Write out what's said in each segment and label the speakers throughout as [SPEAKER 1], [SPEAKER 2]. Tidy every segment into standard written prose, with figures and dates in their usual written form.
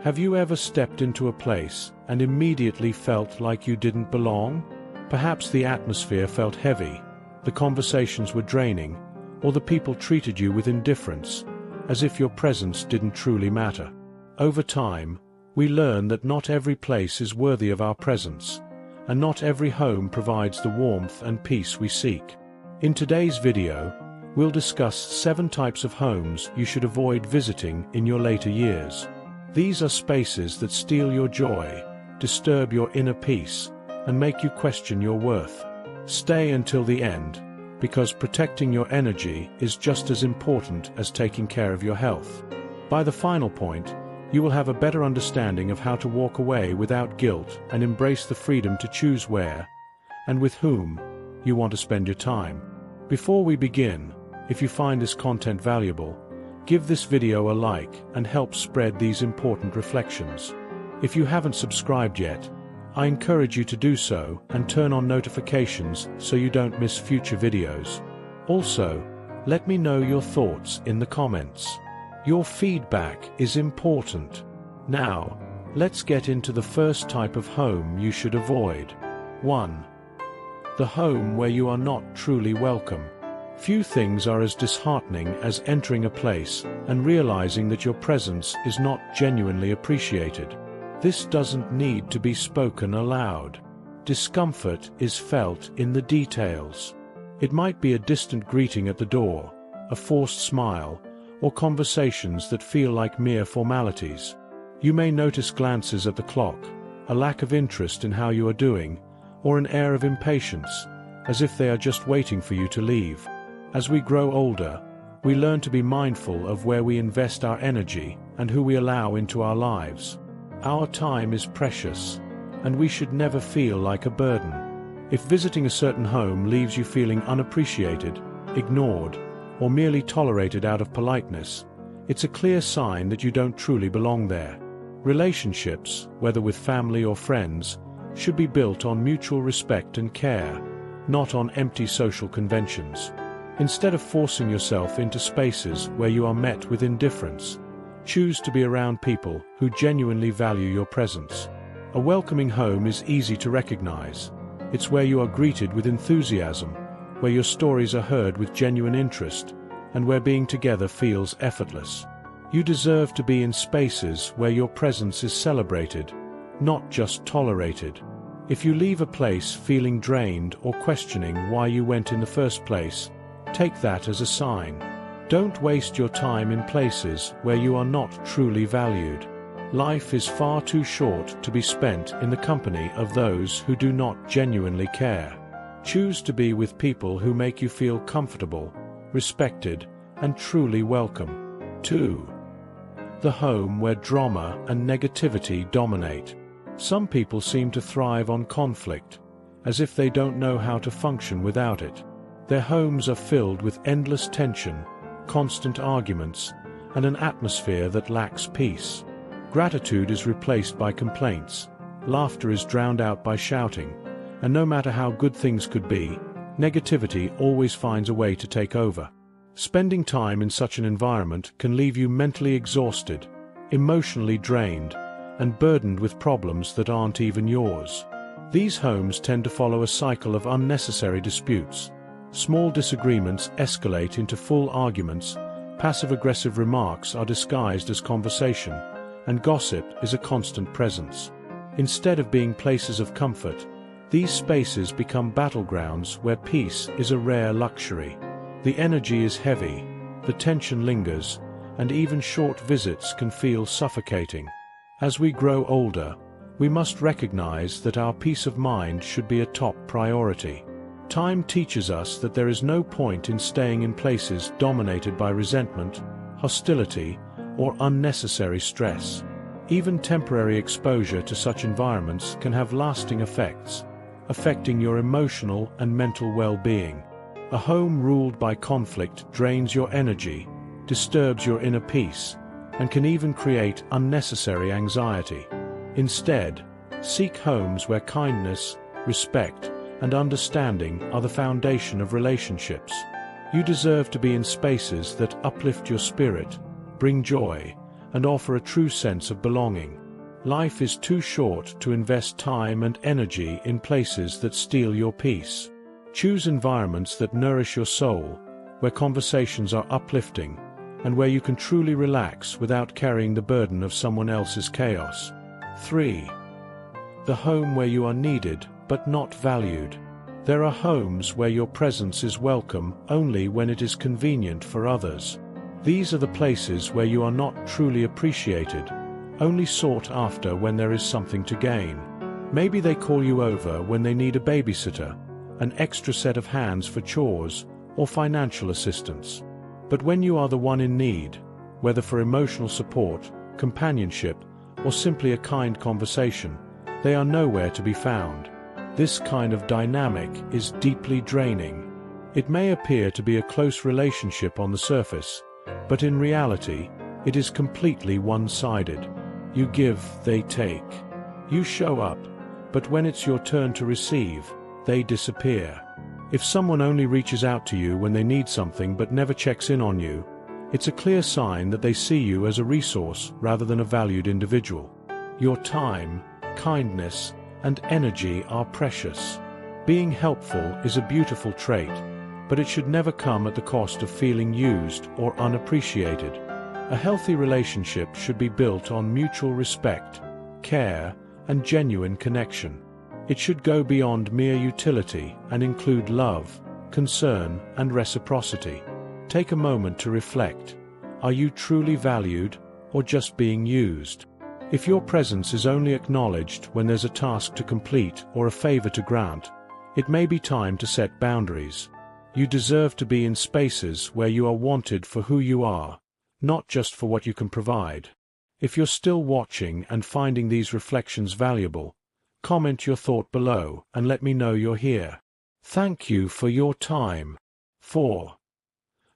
[SPEAKER 1] Have you ever stepped into a place and immediately felt like you didn't belong? Perhaps the atmosphere felt heavy, the conversations were draining, or the people treated you with indifference, as if your presence didn't truly matter. Over time, we learn that not every place is worthy of our presence, and not every home provides the warmth and peace we seek. In today's video, we'll discuss 7 types of homes you should avoid visiting in your later years. These are spaces that steal your joy, disturb your inner peace, and make you question your worth. Stay until the end, because protecting your energy is just as important as taking care of your health. By the final point, you will have a better understanding of how to walk away without guilt and embrace the freedom to choose where, and with whom, you want to spend your time. Before we begin, if you find this content valuable, give this video a like and help spread these important reflections. If you haven't subscribed yet, I encourage you to do so and turn on notifications so you don't miss future videos. Also, let me know your thoughts in the comments. Your feedback is important. Now, let's get into the first type of home you should avoid. 1. The home where you are not truly welcome. Few things are as disheartening as entering a place and realizing that your presence is not genuinely appreciated. This doesn't need to be spoken aloud. Discomfort is felt in the details. It might be a distant greeting at the door, a forced smile, or conversations that feel like mere formalities. You may notice glances at the clock, a lack of interest in how you are doing, or an air of impatience, as if they are just waiting for you to leave. As we grow older, we learn to be mindful of where we invest our energy and who we allow into our lives. Our time is precious, and we should never feel like a burden. If visiting a certain home leaves you feeling unappreciated, ignored, or merely tolerated out of politeness, it's a clear sign that you don't truly belong there. Relationships, whether with family or friends, should be built on mutual respect and care, not on empty social conventions. Instead of forcing yourself into spaces where you are met with indifference, choose to be around people who genuinely value your presence. A welcoming home is easy to recognize. It's where you are greeted with enthusiasm, where your stories are heard with genuine interest, and where being together feels effortless. You deserve to be in spaces where your presence is celebrated, not just tolerated. If you leave a place feeling drained or questioning why you went in the first place, take that as a sign. Don't waste your time in places where you are not truly valued. Life is far too short to be spent in the company of those who do not genuinely care. Choose to be with people who make you feel comfortable, respected, and truly welcome. 2. The home where drama and negativity dominate. Some people seem to thrive on conflict, as if they don't know how to function without it. Their homes are filled with endless tension, constant arguments, and an atmosphere that lacks peace. Gratitude is replaced by complaints, laughter is drowned out by shouting, and no matter how good things could be, negativity always finds a way to take over. Spending time in such an environment can leave you mentally exhausted, emotionally drained, and burdened with problems that aren't even yours. These homes tend to follow a cycle of unnecessary disputes. Small disagreements escalate into full arguments, passive-aggressive remarks are disguised as conversation, and gossip is a constant presence. Instead of being places of comfort, these spaces become battlegrounds where peace is a rare luxury. The energy is heavy, the tension lingers, and even short visits can feel suffocating. As we grow older, we must recognize that our peace of mind should be a top priority. Time teaches us that there is no point in staying in places dominated by resentment, hostility, or unnecessary stress. Even temporary exposure to such environments can have lasting effects, affecting your emotional and mental well-being. A home ruled by conflict drains your energy, disturbs your inner peace, and can even create unnecessary anxiety. Instead, seek homes where kindness, respect, and understanding are the foundation of relationships. You deserve to be in spaces that uplift your spirit, bring joy, and offer a true sense of belonging. Life is too short to invest time and energy in places that steal your peace. Choose environments that nourish your soul, where conversations are uplifting, and where you can truly relax without carrying the burden of someone else's chaos. 3. The home where you are needed but not valued. There are homes where your presence is welcome only when it is convenient for others. These are the places where you are not truly appreciated, only sought after when there is something to gain. Maybe they call you over when they need a babysitter, an extra set of hands for chores, or financial assistance. But when you are the one in need, whether for emotional support, companionship, or simply a kind conversation, they are nowhere to be found. This kind of dynamic is deeply draining. It may appear to be a close relationship on the surface, but in reality, it is completely one-sided. You give, they take. You show up, but when it's your turn to receive, they disappear. If someone only reaches out to you when they need something but never checks in on you, it's a clear sign that they see you as a resource rather than a valued individual. Your time, kindness, and energy are precious. Being helpful is a beautiful trait, but it should never come at the cost of feeling used or unappreciated. A healthy relationship should be built on mutual respect, care, and genuine connection. It should go beyond mere utility and include love, concern, and reciprocity. Take a moment to reflect. Are you truly valued, or just being used? If your presence is only acknowledged when there's a task to complete or a favor to grant, it may be time to set boundaries. You deserve to be in spaces where you are wanted for who you are, not just for what you can provide. If you're still watching and finding these reflections valuable, comment your thought below and let me know you're here. Thank you for your time. 4.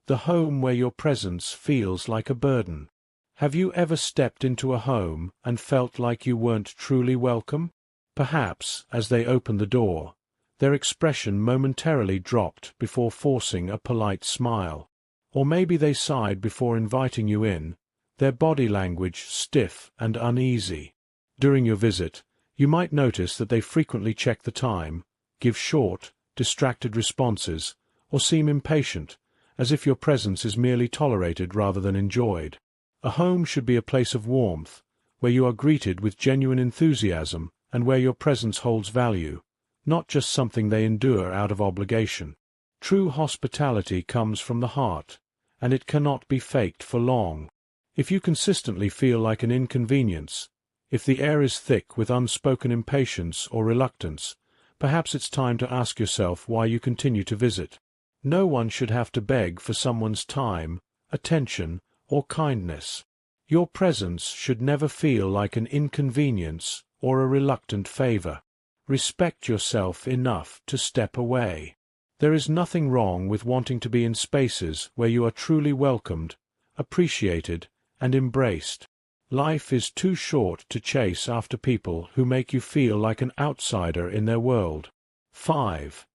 [SPEAKER 1] The home where your presence feels like a burden. Have you ever stepped into a home and felt like you weren't truly welcome? Perhaps, as they opened the door, their expression momentarily dropped before forcing a polite smile. Or maybe they sighed before inviting you in, their body language stiff and uneasy. During your visit, you might notice that they frequently check the time, give short, distracted responses, or seem impatient, as if your presence is merely tolerated rather than enjoyed. A home should be a place of warmth, where you are greeted with genuine enthusiasm and where your presence holds value, not just something they endure out of obligation. True hospitality comes from the heart, and it cannot be faked for long. If you consistently feel like an inconvenience, if the air is thick with unspoken impatience or reluctance, perhaps it's time to ask yourself why you continue to visit. No one should have to beg for someone's time, attention, or kindness. Your presence should never feel like an inconvenience or a reluctant favor. Respect yourself enough to step away. There is nothing wrong with wanting to be in spaces where you are truly welcomed, appreciated, and embraced. Life is too short to chase after people who make you feel like an outsider in their world. 5.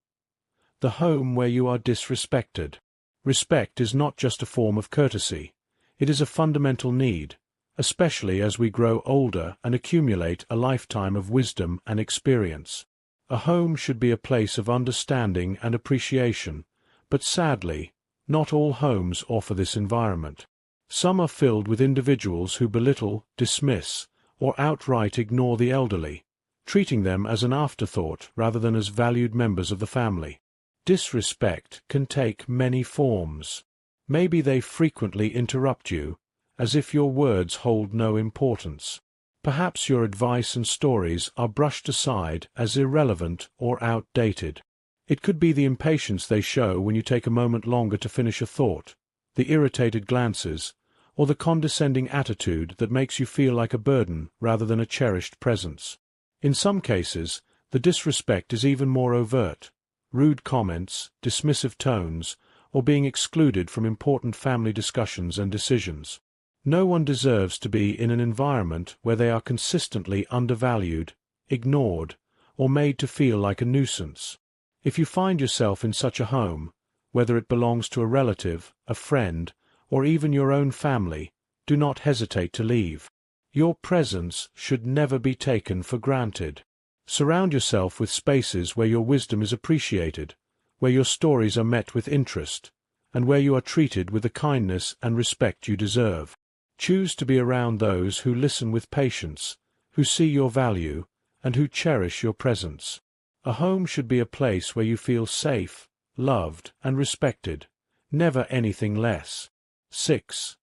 [SPEAKER 1] The home where you are disrespected. Respect is not just a form of courtesy. It is a fundamental need, especially as we grow older and accumulate a lifetime of wisdom and experience. A home should be a place of understanding and appreciation, but sadly, not all homes offer this environment. Some are filled with individuals who belittle, dismiss, or outright ignore the elderly, treating them as an afterthought rather than as valued members of the family. Disrespect can take many forms. Maybe they frequently interrupt you, as if your words hold no importance. Perhaps your advice and stories are brushed aside as irrelevant or outdated. It could be the impatience they show when you take a moment longer to finish a thought, the irritated glances, or the condescending attitude that makes you feel like a burden rather than a cherished presence. In some cases, the disrespect is even more overt. Rude comments, dismissive tones, or being excluded from important family discussions and decisions. No one deserves to be in an environment where they are consistently undervalued, ignored, or made to feel like a nuisance. If you find yourself in such a home, whether it belongs to a relative, a friend, or even your own family, do not hesitate to leave. Your presence should never be taken for granted. Surround yourself with spaces where your wisdom is appreciated, where your stories are met with interest, and where you are treated with the kindness and respect you deserve. Choose to be around those who listen with patience, who see your value, and who cherish your presence. A home should be a place where you feel safe, loved, and respected, never anything less. 6.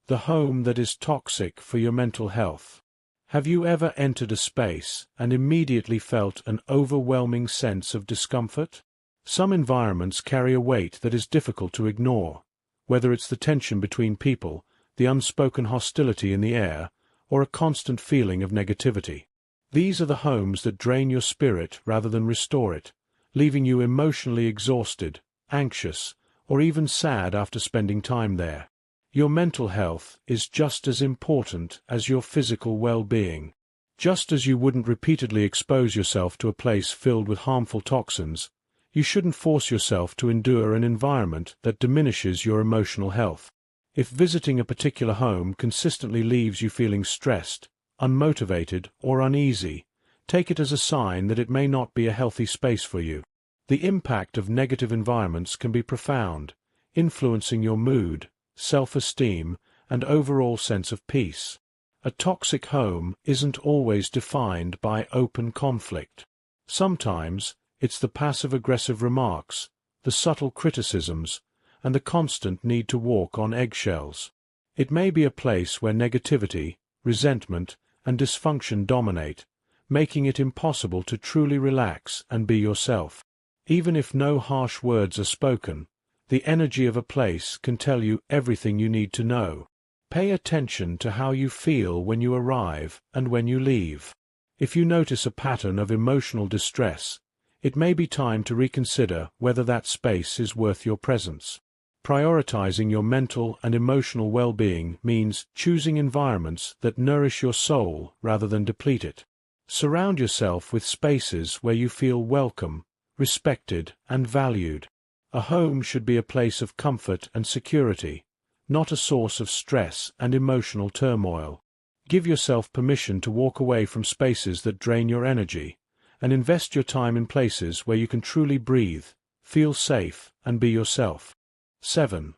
[SPEAKER 1] The home that is toxic for your mental health. Have you ever entered a space and immediately felt an overwhelming sense of discomfort? Some environments carry a weight that is difficult to ignore, whether it's the tension between people, the unspoken hostility in the air, or a constant feeling of negativity. These are the homes that drain your spirit rather than restore it, leaving you emotionally exhausted, anxious, or even sad after spending time there. Your mental health is just as important as your physical well-being. Just as you wouldn't repeatedly expose yourself to a place filled with harmful toxins, you shouldn't force yourself to endure an environment that diminishes your emotional health. If visiting a particular home consistently leaves you feeling stressed, unmotivated, or uneasy, take it as a sign that it may not be a healthy space for you. The impact of negative environments can be profound, influencing your mood, self-esteem, and overall sense of peace. A toxic home isn't always defined by open conflict. Sometimes, it's the passive-aggressive remarks, the subtle criticisms, and the constant need to walk on eggshells. It may be a place where negativity, resentment, and dysfunction dominate, making it impossible to truly relax and be yourself. Even if no harsh words are spoken, the energy of a place can tell you everything you need to know. Pay attention to how you feel when you arrive and when you leave. If you notice a pattern of emotional distress, it may be time to reconsider whether that space is worth your presence. Prioritizing your mental and emotional well-being means choosing environments that nourish your soul rather than deplete it. Surround yourself with spaces where you feel welcome, respected, and valued. A home should be a place of comfort and security, not a source of stress and emotional turmoil. Give yourself permission to walk away from spaces that drain your energy, and invest your time in places where you can truly breathe, feel safe, and be yourself. 7.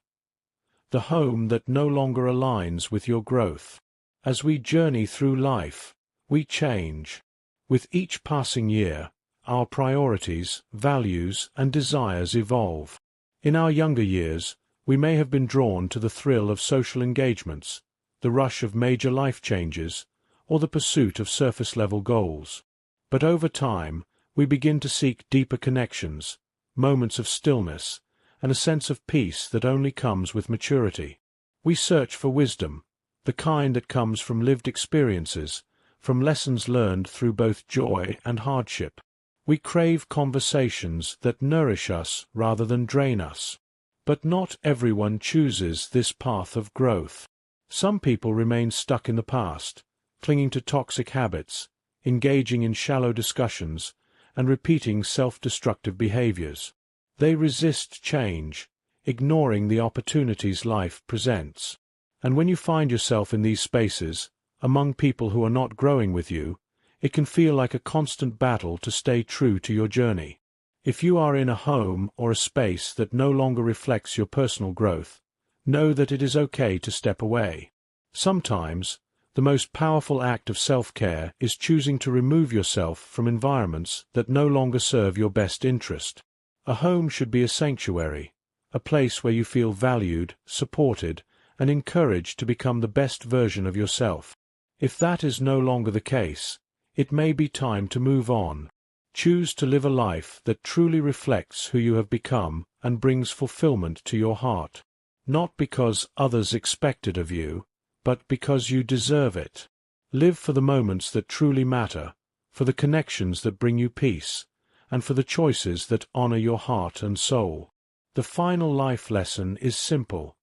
[SPEAKER 1] The home that no longer aligns with your growth. As we journey through life, we change. With each passing year, our priorities, values, and desires evolve. In our younger years, we may have been drawn to the thrill of social engagements, the rush of major life changes, or the pursuit of surface-level goals. But over time, we begin to seek deeper connections, moments of stillness, and a sense of peace that only comes with maturity. We search for wisdom, the kind that comes from lived experiences, from lessons learned through both joy and hardship. We crave conversations that nourish us rather than drain us. But not everyone chooses this path of growth. Some people remain stuck in the past, clinging to toxic habits, engaging in shallow discussions, and repeating self-destructive behaviors. They resist change, ignoring the opportunities life presents. And when you find yourself in these spaces, among people who are not growing with you, it can feel like a constant battle to stay true to your journey. If you are in a home or a space that no longer reflects your personal growth, know that it is okay to step away. Sometimes, the most powerful act of self-care is choosing to remove yourself from environments that no longer serve your best interest. A home should be a sanctuary, a place where you feel valued, supported, and encouraged to become the best version of yourself. If that is no longer the case, it may be time to move on. Choose to live a life that truly reflects who you have become and brings fulfillment to your heart. Not because others expect it of you, but because you deserve it. Live for the moments that truly matter, for the connections that bring you peace, and for the choices that honor your heart and soul. The final life lesson is simple.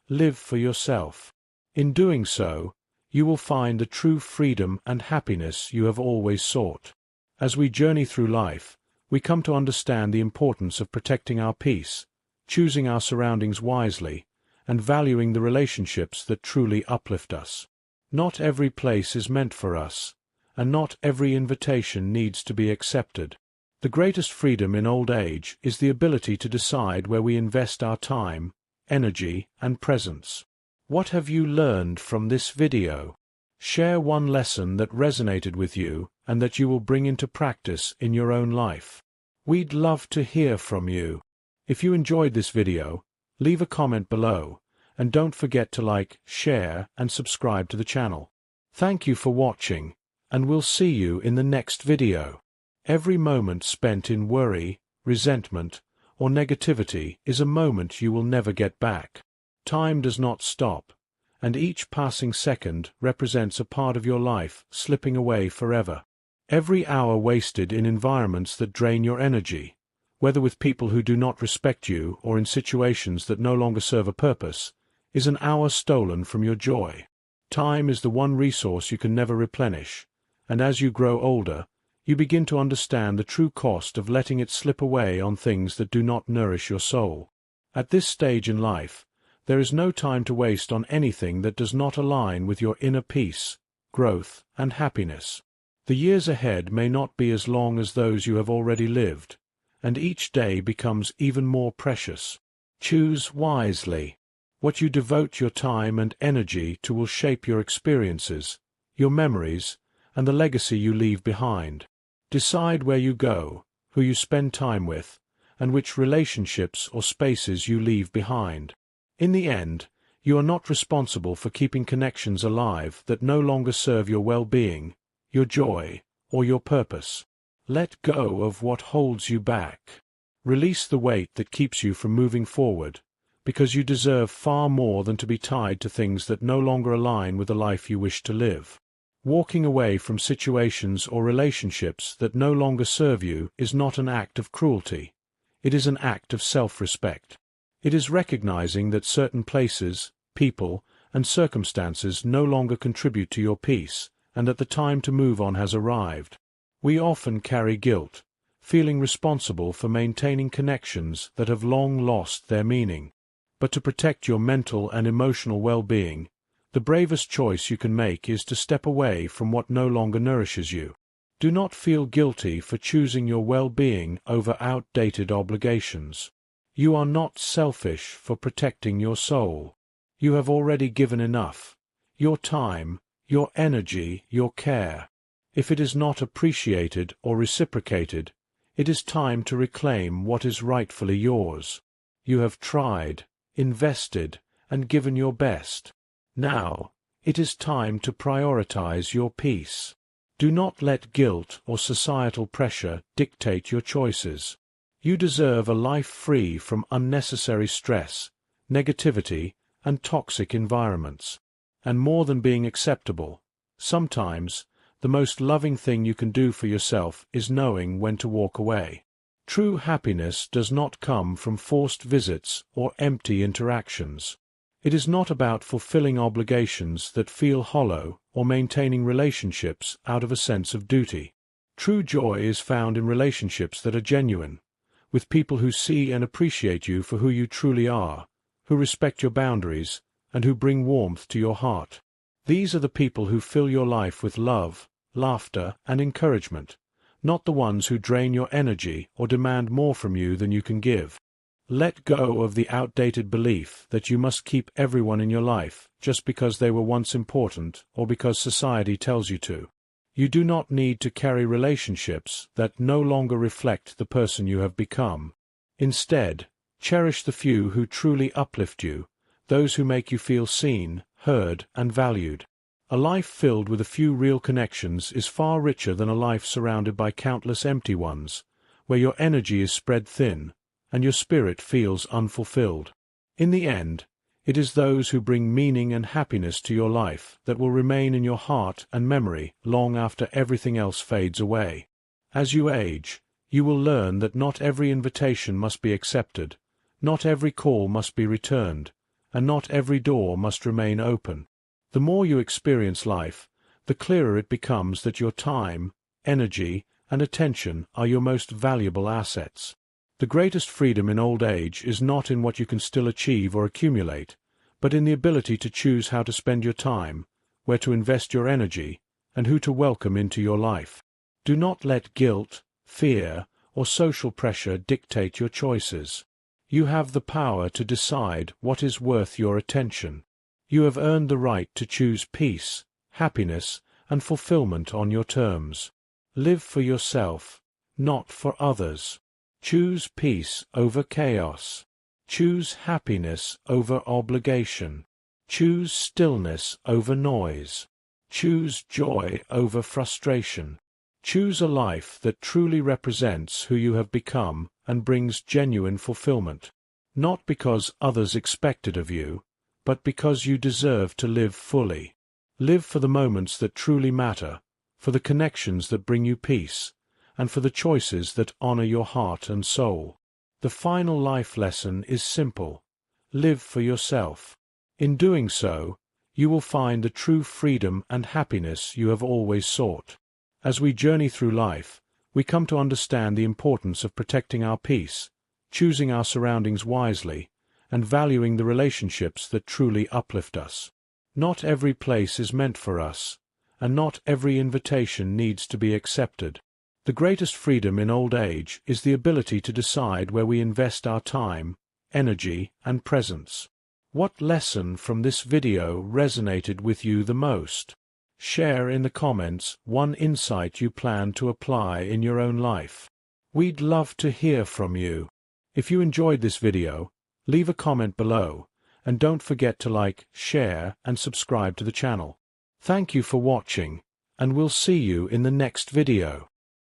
[SPEAKER 1] Live for yourself. In doing so, you will find the true freedom and happiness you have always sought. As we journey through life, we come to understand the importance of protecting our peace, choosing our surroundings wisely, and valuing the relationships that truly uplift us. Not every place is meant for us, and not every invitation needs to be accepted. The greatest freedom in old age is the ability to decide where we invest our time, energy, and presence. What have you learned from this video? Share one lesson that resonated with you and that you will bring into practice in your own life. We'd love to hear from you. If you enjoyed this video, leave a comment below, and don't forget to like, share, and subscribe to the channel. Thank you for watching, and we'll see you in the next video. Every moment spent in worry, resentment, or negativity is a moment you will never get back. Time does not stop, and each passing second represents a part of your life slipping away forever. Every hour wasted in environments that drain your energy, whether with people who do not respect you or in situations that no longer serve a purpose, is an hour stolen from your joy. Time is the one resource you can never replenish, and as you grow older, you begin to understand the true cost of letting it slip away on things that do not nourish your soul. At this stage in life, there is no time to waste on anything that does not align with your inner peace, growth, and happiness. The years ahead may not be as long as those you have already lived, and each day becomes even more precious. Choose wisely. What you devote your time and energy to will shape your experiences, your memories, and the legacy you leave behind. Decide where you go, who you spend time with, and which relationships or spaces you leave behind. In the end, you are not responsible for keeping connections alive that no longer serve your well-being, your joy, or your purpose. Let go of what holds you back. Release the weight that keeps you from moving forward, because you deserve far more than to be tied to things that no longer align with the life you wish to live. Walking away from situations or relationships that no longer serve you is not an act of cruelty. It is an act of self-respect. It is recognizing that certain places, people, and circumstances no longer contribute to your peace, and that the time to move on has arrived. We often carry guilt, feeling responsible for maintaining connections that have long lost their meaning. But to protect your mental and emotional well-being, the bravest choice you can make is to step away from what no longer nourishes you. Do not feel guilty for choosing your well-being over outdated obligations. You are not selfish for protecting your soul. You have already given enough. Your time, your energy, your care. If it is not appreciated or reciprocated, it is time to reclaim what is rightfully yours. You have tried, invested, and given your best. Now, it is time to prioritize your peace. Do not let guilt or societal pressure dictate your choices. You deserve a life free from unnecessary stress, negativity, and toxic environments. And more than being acceptable, sometimes, the most loving thing you can do for yourself is knowing when to walk away. True happiness does not come from forced visits or empty interactions. It is not about fulfilling obligations that feel hollow or maintaining relationships out of a sense of duty. True joy is found in relationships that are genuine, with people who see and appreciate you for who you truly are, who respect your boundaries, and who bring warmth to your heart. These are the people who fill your life with love, laughter, and encouragement, not the ones who drain your energy or demand more from you than you can give. Let go of the outdated belief that you must keep everyone in your life just because they were once important or because society tells you to. You do not need to carry relationships that no longer reflect the person you have become. Instead, cherish the few who truly uplift you, those who make you feel seen, heard, and valued. A life filled with a few real connections is far richer than a life surrounded by countless empty ones, where your energy is spread thin, and your spirit feels unfulfilled. In the end, it is those who bring meaning and happiness to your life that will remain in your heart and memory long after everything else fades away. As you age, you will learn that not every invitation must be accepted, not every call must be returned, and not every door must remain open. The more you experience life, the clearer it becomes that your time, energy, and attention are your most valuable assets. The greatest freedom in old age is not in what you can still achieve or accumulate, but in the ability to choose how to spend your time, where to invest your energy, and who to welcome into your life. Do not let guilt, fear, or social pressure dictate your choices. You have the power to decide what is worth your attention. You have earned the right to choose peace, happiness, and fulfillment on your terms. Live for yourself, not for others. Choose peace over chaos. Choose happiness over obligation. Choose stillness over noise. Choose joy over frustration. Choose a life that truly represents who you have become and brings genuine fulfillment. Not because others expect it of you, but because you deserve to live fully. Live for the moments that truly matter, for the connections that bring you peace, and for the choices that honor your heart and soul. The final life lesson is simple. Live for yourself. In doing so, you will find the true freedom and happiness you have always sought. As we journey through life, we come to understand the importance of protecting our peace, choosing our surroundings wisely, and valuing the relationships that truly uplift us. Not every place is meant for us, and not every invitation needs to be accepted. The greatest freedom in old age is the ability to decide where we invest our time, energy, and presence. What lesson from this video resonated with you the most? Share in the comments one insight you plan to apply in your own life. We'd love to hear from you. If you enjoyed this video, leave a comment below, and don't forget to like, share, and subscribe to the channel. Thank you for watching, and we'll see you in the next video.